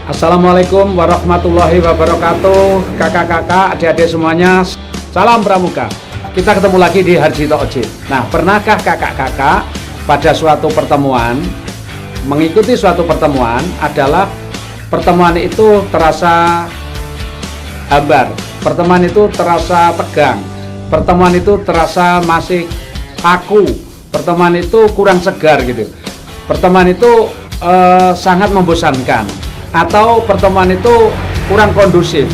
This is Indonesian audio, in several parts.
Assalamualaikum warahmatullahi wabarakatuh. Kakak-kakak, adik-adik semuanya, salam pramuka. Kita ketemu lagi di Harjito Ojin. Nah, pernahkah kakak-kakak pada suatu pertemuan, mengikuti suatu pertemuan adalah pertemuan itu terasa hambar, pertemuan itu terasa tegang, pertemuan itu terasa masih kaku, pertemuan itu kurang segar gitu, pertemuan itu sangat membosankan, atau pertemuan itu kurang kondusif.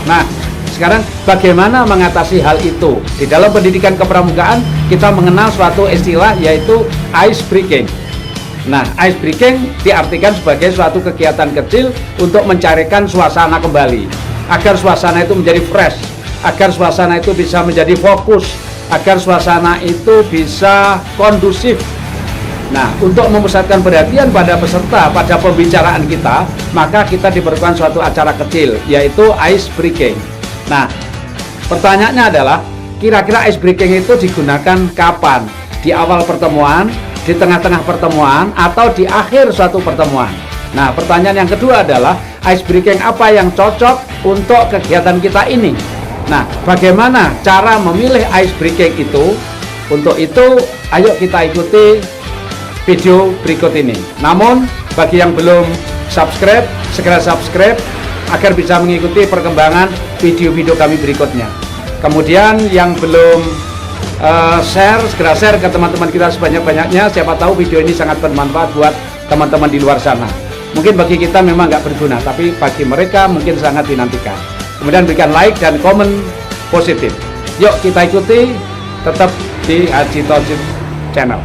Nah, sekarang bagaimana mengatasi hal itu? Di dalam pendidikan kepramukaan kita mengenal suatu istilah yaitu ice breaking. Nah, ice breaking diartikan sebagai suatu kegiatan kecil untuk mencarikan suasana kembali, agar suasana itu menjadi fresh, agar suasana itu bisa menjadi fokus, agar suasana itu bisa kondusif. Nah, untuk memusatkan perhatian pada peserta, pada pembicaraan kita, maka kita diperlukan suatu acara kecil, yaitu ice breaking. Nah, pertanyaannya adalah, kira-kira ice breaking itu digunakan kapan? Di awal pertemuan, di tengah-tengah pertemuan, atau di akhir suatu pertemuan? Nah, pertanyaan yang kedua adalah, ice breaking apa yang cocok untuk kegiatan kita ini? Nah, bagaimana cara memilih ice breaking itu? Untuk itu, ayo kita ikuti video berikut ini. Namun bagi yang belum subscribe, segera subscribe agar bisa mengikuti perkembangan video-video kami berikutnya. Kemudian yang belum share, segera share ke teman-teman kita sebanyak-banyaknya. Siapa tahu video ini sangat bermanfaat buat teman-teman di luar sana. Mungkin bagi kita memang nggak berguna, tapi bagi mereka mungkin sangat dinantikan. Kemudian berikan like dan komen positif. Yuk kita ikuti, tetap di Harjito Ojin Channel.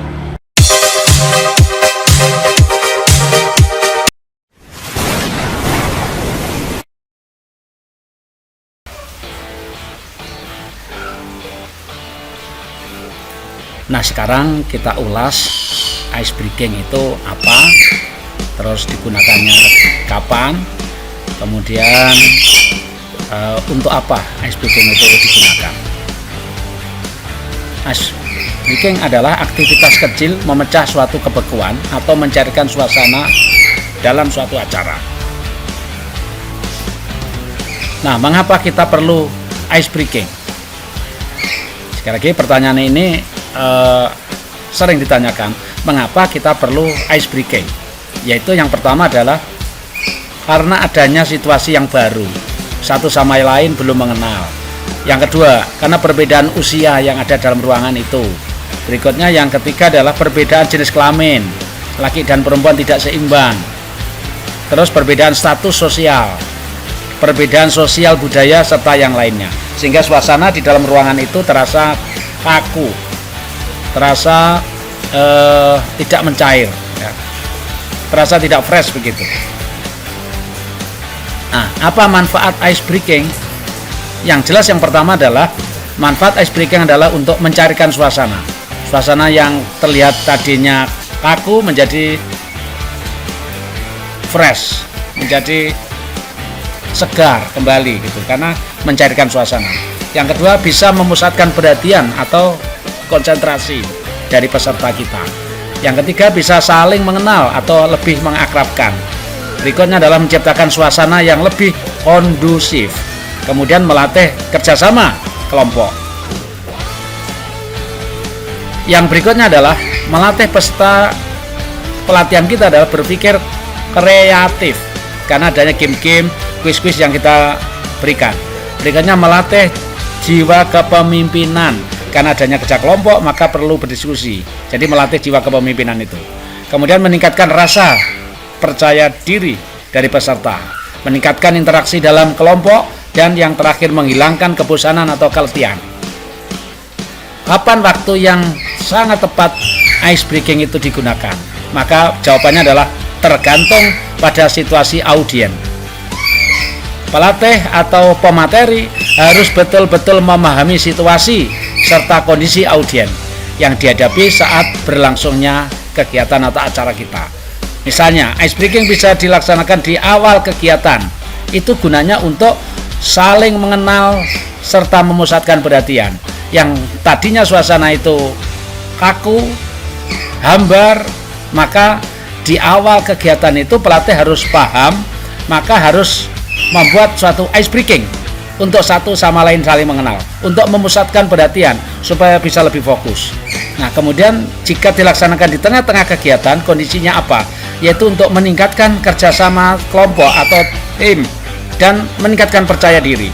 Nah, sekarang kita ulas ice breaking itu apa, terus digunakannya kapan, kemudian untuk apa ice breaking itu digunakan. Ice breaking adalah aktivitas kecil memecah suatu kebekuan atau mencarikan suasana dalam suatu acara. Nah, mengapa kita perlu ice breaking? Sekali lagi pertanyaan ini sering ditanyakan, mengapa kita perlu ice breaking? Yaitu yang pertama adalah karena adanya situasi yang baru, satu sama lain belum mengenal. Yang kedua, karena perbedaan usia yang ada dalam ruangan itu. Berikutnya yang ketiga adalah perbedaan jenis kelamin, laki dan perempuan tidak seimbang. Terus perbedaan status sosial, perbedaan sosial budaya serta yang lainnya, sehingga suasana di dalam ruangan itu terasa kaku, terasa tidak mencair, ya. Terasa tidak fresh begitu. Nah, apa manfaat ice breaking? Yang jelas yang pertama adalah manfaat ice breaking adalah untuk mencarikan suasana yang terlihat tadinya kaku menjadi fresh, menjadi segar kembali gitu, karena mencarikan suasana. Yang kedua, bisa memusatkan perhatian atau konsentrasi dari peserta kita. Yang ketiga, bisa saling mengenal atau lebih mengakrabkan. Berikutnya adalah menciptakan suasana yang lebih kondusif, kemudian melatih kerjasama kelompok. Yang berikutnya adalah melatih peserta. Pelatihan kita adalah berpikir kreatif karena adanya game-game, kuis-kuis yang kita berikan. Berikutnya melatih jiwa kepemimpinan karena adanya kerja kelompok, maka perlu berdiskusi. Jadi melatih jiwa kepemimpinan itu. Kemudian meningkatkan rasa percaya diri dari peserta, meningkatkan interaksi dalam kelompok, dan yang terakhir menghilangkan kebosanan atau keletihan. Kapan waktu yang sangat tepat ice breaking itu digunakan? Maka jawabannya adalah tergantung pada situasi audien. Pelatih atau pemateri harus betul-betul memahami situasi serta kondisi audien yang dihadapi saat berlangsungnya kegiatan atau acara kita. Misalnya, ice breaking bisa dilaksanakan di awal kegiatan. Itu gunanya untuk saling mengenal serta memusatkan perhatian. Yang tadinya suasana itu kaku, hambar, maka di awal kegiatan itu pelatih harus paham, maka harus membuat suatu ice breaking untuk satu sama lain saling mengenal, untuk memusatkan perhatian supaya bisa lebih fokus. Nah, kemudian jika dilaksanakan di tengah-tengah kegiatan, kondisinya apa? Yaitu untuk meningkatkan kerjasama kelompok atau tim dan meningkatkan percaya diri.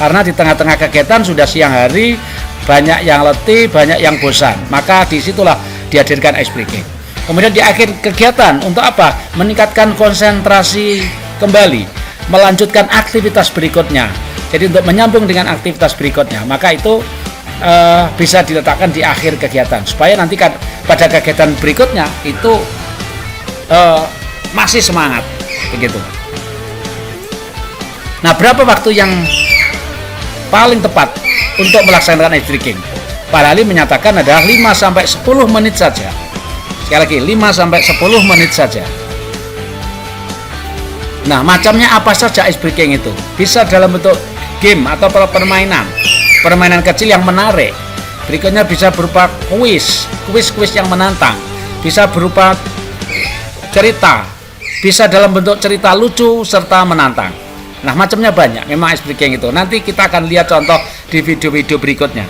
Karena di tengah-tengah kegiatan sudah siang hari, banyak yang letih, banyak yang bosan, maka disitulah dihadirkan ice breaking. Kemudian di akhir kegiatan untuk apa? Meningkatkan konsentrasi kembali, melanjutkan aktivitas berikutnya. Jadi untuk menyambung dengan aktivitas berikutnya, maka itu bisa diletakkan di akhir kegiatan supaya nanti pada kegiatan berikutnya itu masih semangat begitu. Nah, berapa waktu yang paling tepat untuk melaksanakan ice breaking? Pak Lali menyatakan adalah 5-10 menit saja. Sekali lagi 5-10 menit saja. Nah, macamnya apa saja ice breaking itu? Bisa dalam bentuk game atau permainan kecil yang menarik. Berikutnya bisa berupa kuis yang menantang. Bisa berupa cerita, bisa dalam bentuk cerita lucu serta menantang. Nah, macamnya banyak memang ice breaking itu. Nanti kita akan lihat contoh di video-video berikutnya.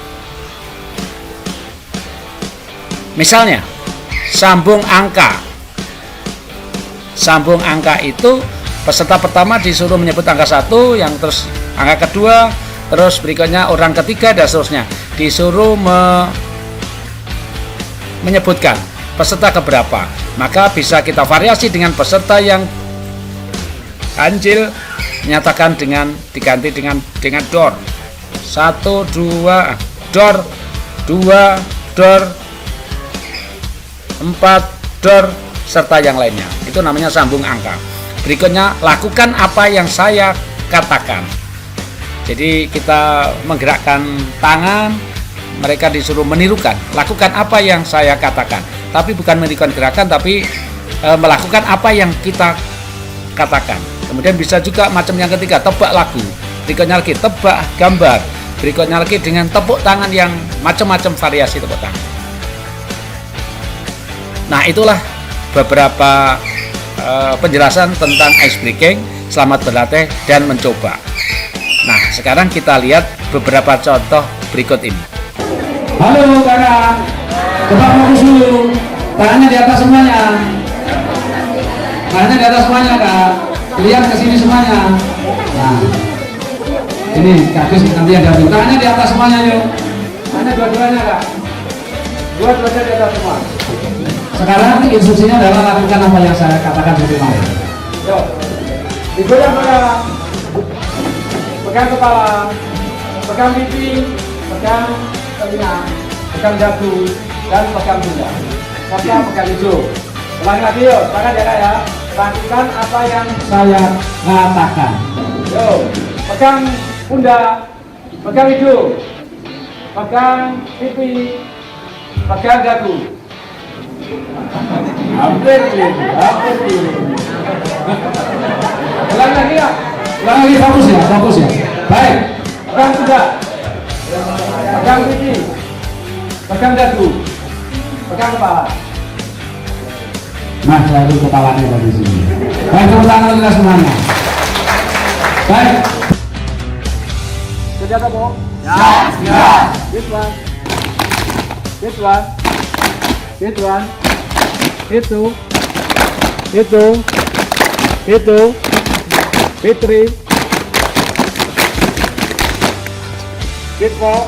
Misalnya, sambung angka. Sambung angka itu peserta pertama disuruh menyebut angka 1, yang terus angka kedua, terus berikutnya orang ketiga dan seterusnya disuruh menyebutkan peserta keberapa. Maka bisa kita variasi dengan peserta yang ganjil, menyatakan diganti dengan door 1, 2, door 2, door 4, door serta yang lainnya. Itu namanya sambung angka. Berikutnya, lakukan apa yang saya katakan. Jadi kita menggerakkan tangan, mereka disuruh menirukan, lakukan apa yang saya katakan. Tapi bukan menirukan gerakan, tapi melakukan apa yang kita katakan. Kemudian bisa juga macam yang ketiga, tebak lagu. Berikutnya lagi tebak gambar. Berikutnya lagi dengan tepuk tangan yang macam-macam variasi tepuk tangan. Nah, itulah beberapa penjelasan tentang ice breaking. Selamat berlatih dan mencoba. Nah, sekarang kita lihat beberapa contoh berikut ini. Halo kakak, coba fokus dulu. Tangannya di atas semuanya. Tangannya di atas semuanya kak. Lihat ke sini semuanya. Nah, ini kardus nanti ada. Tangannya di atas semuanya yuk. Tangannya dua-duanya kak. Dua-duanya di atas semua. Sekarang instruksinya adalah lakukan apa yang saya katakan seperti kemarin. Yuk, digoyang pegang, pegang kepala, pegang pipi, pegang telinga, pegang dagu, dan pegang pundak. Serta pegang hidung. Ulangi lagi yuk, tangan ya kak ya. Lakukan apa yang saya katakan. Yuk, pegang pundak, pegang hidung, pegang pipi, pegang dagu. Hampir ini. Ulang lagi ya. Ulang lagi, fokus ya. Baik. Pegang pundak, pegang pipi, pegang dagu, pegang kepala. Nah, selalu kepalanya dari sini. Baik, tepuk tangan kita semuanya. Baik. Sudah tahu? Ya. This one. Itu. Fitri. Info.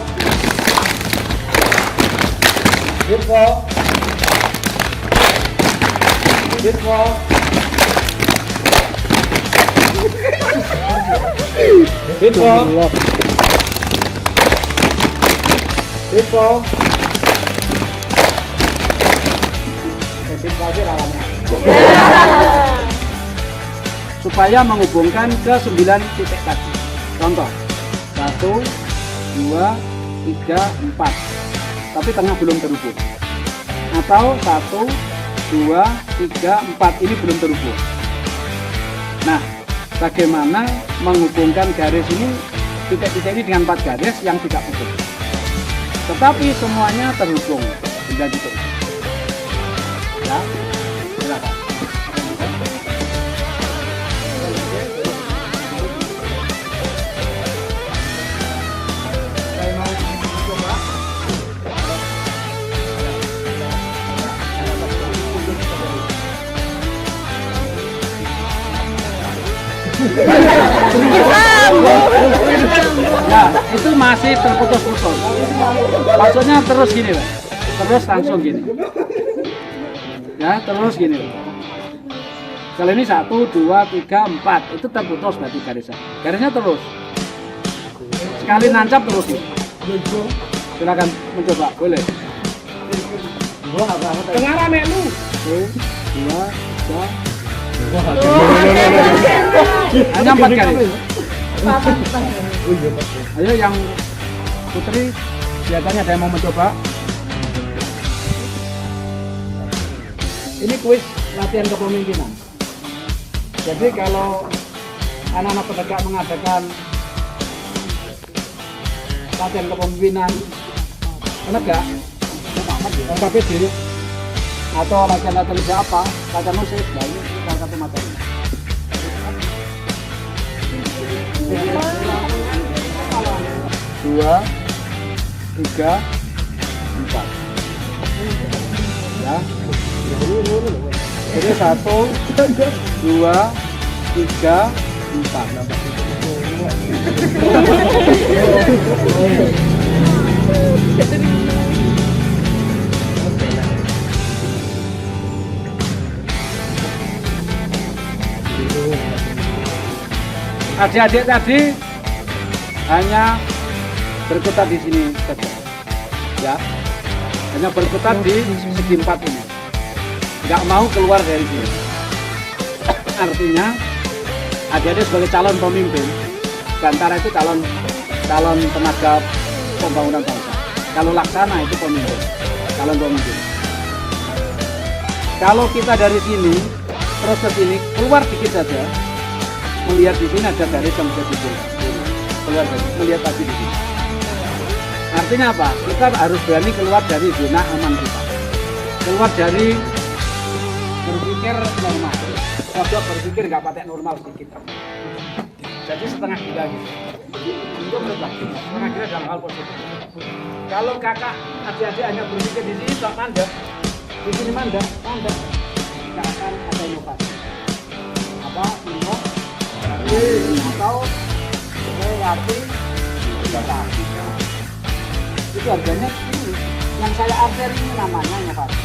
Supaya menghubungkan ke 9 titik tadi. Contoh 1, 2, 3, 4. Tapi tengah belum terhubung. Atau 1, 2, 3, 4 ini belum terhubung. Nah, bagaimana menghubungkan garis ini, titik-titik ini dengan 4 garis yang tidak putus. Tetapi semuanya terhubung. Sudah gitu. Ya, silakan. Nah, itu masih terputus-putus. Maksudnya terus gini, Pak. Terus langsung gini. Ya, terus gini, Pak. Kalau ini 1, 2, 3, 4 itu terputus berarti garisnya. Garisnya terus. Sekali nancap terus. Silakan mencoba, boleh. Tengah rame lu. 2, 3. Hanya 4 kali. Ayo yang Putri, kelihatannya ada yang mau mencoba. Ini kuis latihan kepemimpinan. Jadi kalau anak-anak penegak mengadakan latihan kepemimpinan penegak, KPD atau latihan-latihan siapa, latihan musik, nah ini salah satu materi. 2, 3, 4. Ya. Jadi 1, 2, 3, 4. Adik-adik tadi hanya berkutat di sini saja, ya, hanya berkutat di segi 4 ini, nggak mau keluar dari sini. Artinya adik-adik sebagai calon pemimpin, Gantara itu calon tenaga pembangunan bangsa. Kalau Laksana itu pemimpin, calon pemimpin. Kalau kita dari sini terus ke sini, keluar dikit saja, melihat di sini ada garis yang bisa ditulis, keluar dari, melihat lagi di sini. Artinya apa? Kita harus berani keluar dari zona aman kita, keluar dari berpikir normal. Coba berpikir nggak pakai normal sedikit, jadi setengah gila gitu. Itu menurut lagi setengah gila dalam hal positif. Kalau kakak adik-adik hanya berpikir di sini tak mandek, di sini mandek, nggak akan ada inovasi. Apa atau arti itu harganya ini yang saya update ini namanya inovasi.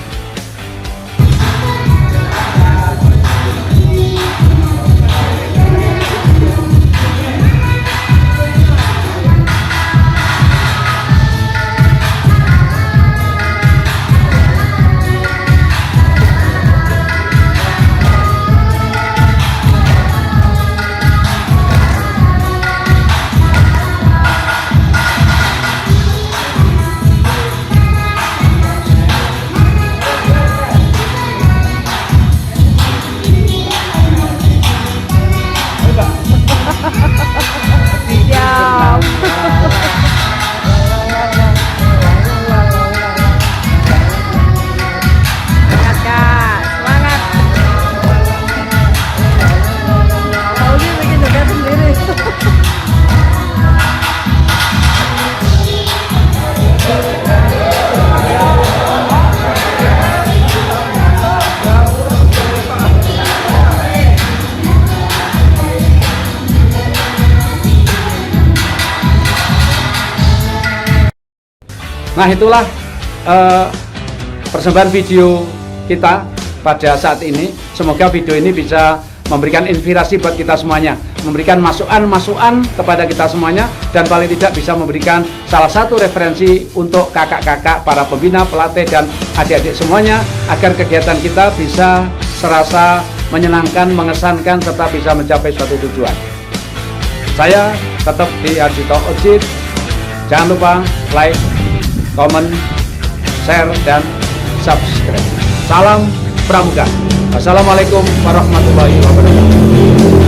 Nah itulah persembahan video kita pada saat ini. Semoga video ini bisa memberikan inspirasi buat kita semuanya, memberikan masukan-masukan kepada kita semuanya, dan paling tidak bisa memberikan salah satu referensi untuk kakak-kakak, para pembina, pelatih, dan adik-adik semuanya, agar kegiatan kita bisa serasa menyenangkan, mengesankan, serta bisa mencapai suatu tujuan. Saya tetap di Hardito Ojit. Jangan lupa like, komen, share, dan subscribe. Salam Pramuka. Wassalamualaikum warahmatullahi wabarakatuh.